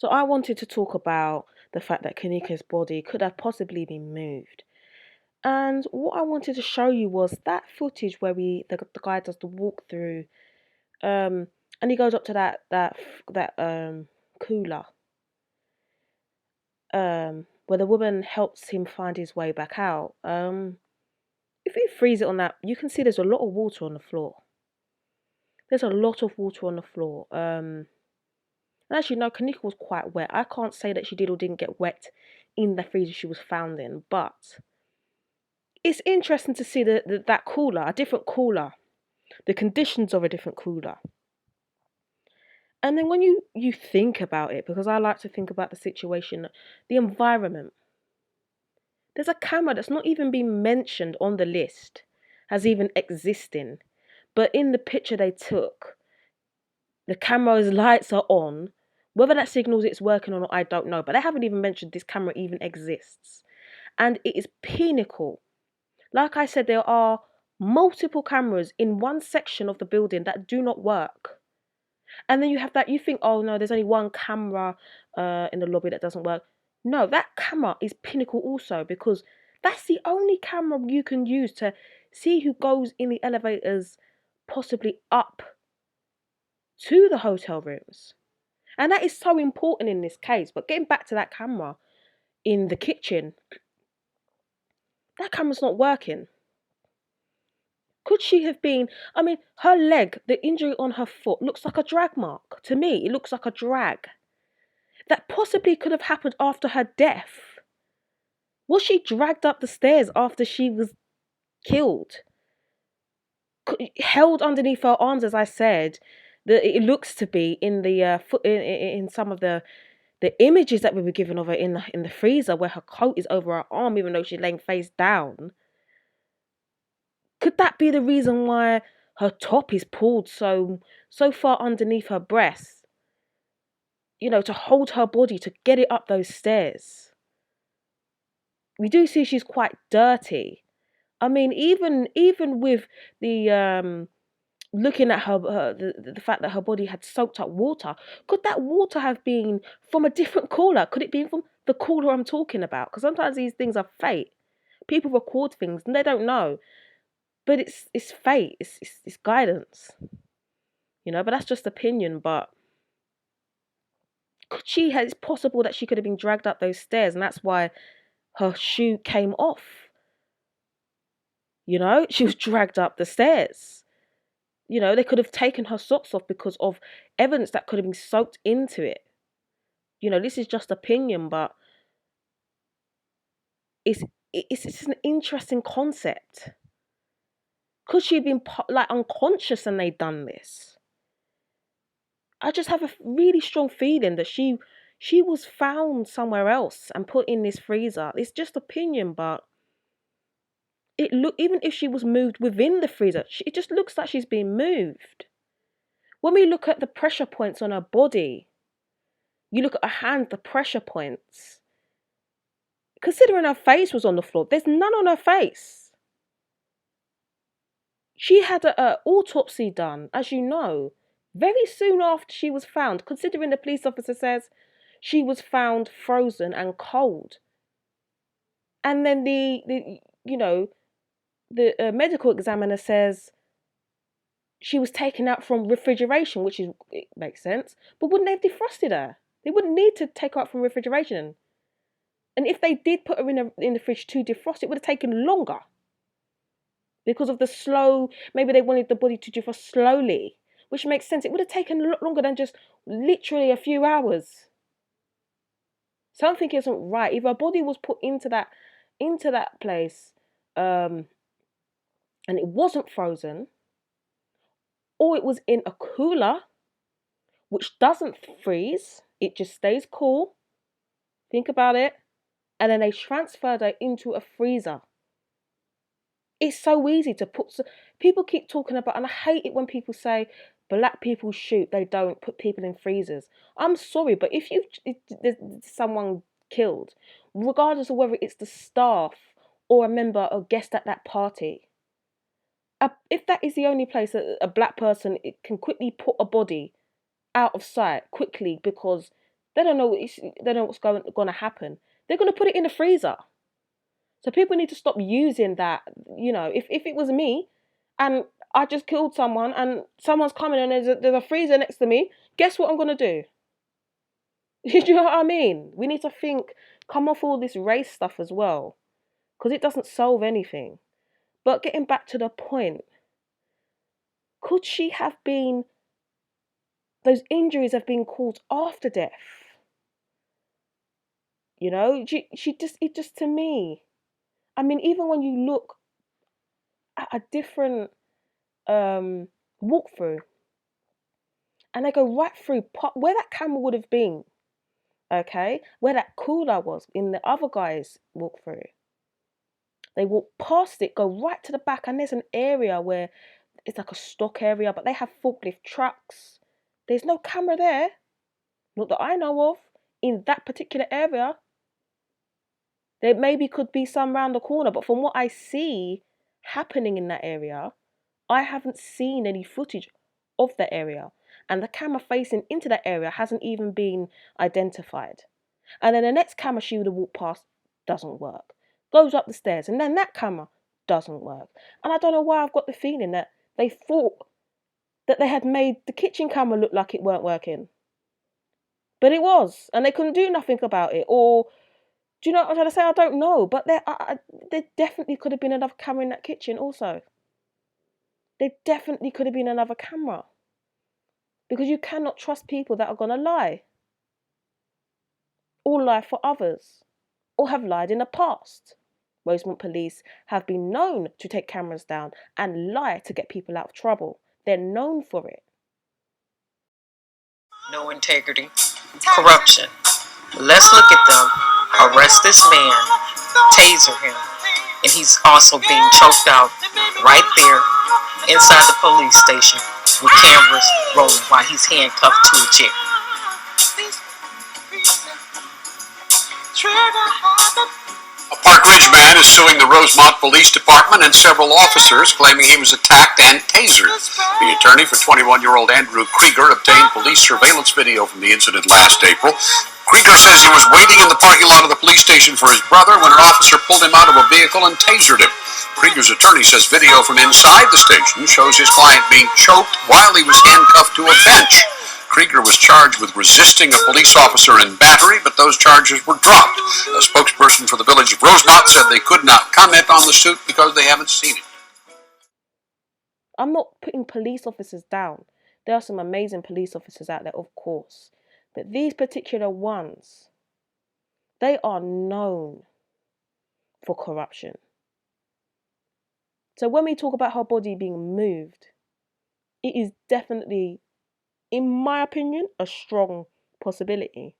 So I wanted to talk about the fact that Kanika's body could have possibly been moved. And what I wanted to show you was that footage where the guy does the walkthrough, um, and he goes up to that cooler, where the woman helps him find his way back out. If you freeze it on that, you can see there's a lot of water on the floor. There's a lot of water on the floor. And as you know, Kanika was quite wet. I can't say that she did or didn't get wet in the freezer she was found in, but it's interesting to see that cooler, a different cooler, the conditions of a different cooler. And then when you think about it, because I like to think about the situation, the environment, there's a camera that's not even been mentioned on the list as even existing. But in the picture they took, the camera's lights are on. Whether that signals it's working or not, I don't know. But they haven't even mentioned this camera even exists. And it is pinnacle. Like I said, there are multiple cameras in one section of the building that do not work. And then you have that, you think, oh no, there's only one camera in the lobby that doesn't work. No, that camera is pinnacle also, because that's the only camera you can use to see who goes in the elevators, possibly up to the hotel rooms. And that is so important in this case. But getting back to that camera in the kitchen, that camera's not working. Could she have been? I mean, her leg, the injury on her foot, looks like a drag mark. To me, it looks like a drag. That possibly could have happened after her death. Was she dragged up the stairs after she was killed? Held underneath her arms, as I said, it looks to be in the in some of the images that we were given of her in the freezer, where her coat is over her arm, even though she's laying face down. Could that be the reason why her top is pulled so far underneath her breast? You know, to hold her body to get it up those stairs. We do see she's quite dirty. I mean, even with the looking at the fact that her body had soaked up water, could that water have been from a different cooler? Could it be from the cooler I'm talking about? Because sometimes these things are fate. People record things and they don't know, but it's fate. It's guidance, you know. But that's just opinion. But it's possible that she could have been dragged up those stairs, and that's why her shoe came off. You know, she was dragged up the stairs. You know, they could have taken her socks off because of evidence that could have been soaked into it. You know, this is just opinion, but it's it's an interesting concept. Could she have been like unconscious and they'd done this? I just have a really strong feeling that she was found somewhere else and put in this freezer. It's just opinion, but even if she was moved within the freezer, it just looks like she's being moved. When we look at the pressure points on her body, you look at her hand, the pressure points. Considering her face was on the floor, there's none on her face. She had an autopsy done, as you know, very soon after she was found, considering the police officer says she was found frozen and cold. And then the medical examiner says she was taken out from refrigeration, it makes sense. But wouldn't they have defrosted her? They wouldn't need to take her out from refrigeration. And if they did put her in the fridge to defrost, it would have taken longer. Because of the slow, maybe they wanted the body to defrost slowly, which makes sense. It would have taken a lot longer than just literally a few hours. Something isn't right. If her body was put into that place, and it wasn't frozen, or it was in a cooler, which doesn't freeze, it just stays cool. Think about it. And then they transferred her into a freezer. It's so easy to put. People keep talking about, and I hate it when people say black people shoot, they don't put people in freezers. I'm sorry, but if there's someone killed, regardless of whether it's the staff or a member or guest at that party, if that is the only place that a black person can quickly put a body out of sight quickly because They don't know. They don't know what's going to happen. They're going to put it in the freezer. So people need to stop using that. If it was me, and I just killed someone, and someone's coming and there's a freezer next to me, guess what I'm going to do? Do you know what I mean? We need to come off all this race stuff as well, because it doesn't solve anything. But getting back to the point, could she have been, those injuries have been caused after death? It just, to me, I mean, even when you look at a different walkthrough, and they go right through where that camera would have been, okay, where that cooler was in the other guy's walkthrough. They walk past it, go right to the back, and there's an area where it's like a stock area, but they have forklift trucks. There's no camera there, not that I know of, in that particular area. There maybe could be some round the corner, but from what I see happening in that area, I haven't seen any footage of that area. And the camera facing into that area hasn't even been identified. And then the next camera she would have walked past doesn't work. Goes up the stairs, and then that camera doesn't work. And I don't know why I've got the feeling that they thought that they had made the kitchen camera look like it weren't working. But it was, and they couldn't do nothing about it. Or, do you know what I'm trying to say? I don't know. But there definitely could have been another camera in that kitchen also. There definitely could have been another camera. Because you cannot trust people that are going to lie. Or lie for others. Or have lied in the past. Rosemont police have been known to take cameras down and lie to get people out of trouble. They're known for it. No integrity, corruption. Let's look at them. Arrest this man, taser him, and he's also being choked out right there inside the police station with cameras rolling while he's handcuffed to a chair. A Park Ridge man is suing the Rosemont Police Department and several officers, claiming he was attacked and tasered. The attorney for 21-year-old Andrew Krieger obtained police surveillance video from the incident last April. Krieger says he was waiting in the parking lot of the police station for his brother when an officer pulled him out of a vehicle and tasered him. Krieger's attorney says video from inside the station shows his client being choked while he was handcuffed to a bench. Krieger was charged with resisting a police officer and battery, but those charges were dropped. A spokesperson for the village of Rosemont said they could not comment on the suit because they haven't seen it. I'm not putting police officers down. There are some amazing police officers out there, of course. But these particular ones, they are known for corruption. So when we talk about her body being moved, it is definitely, in my opinion, a strong possibility.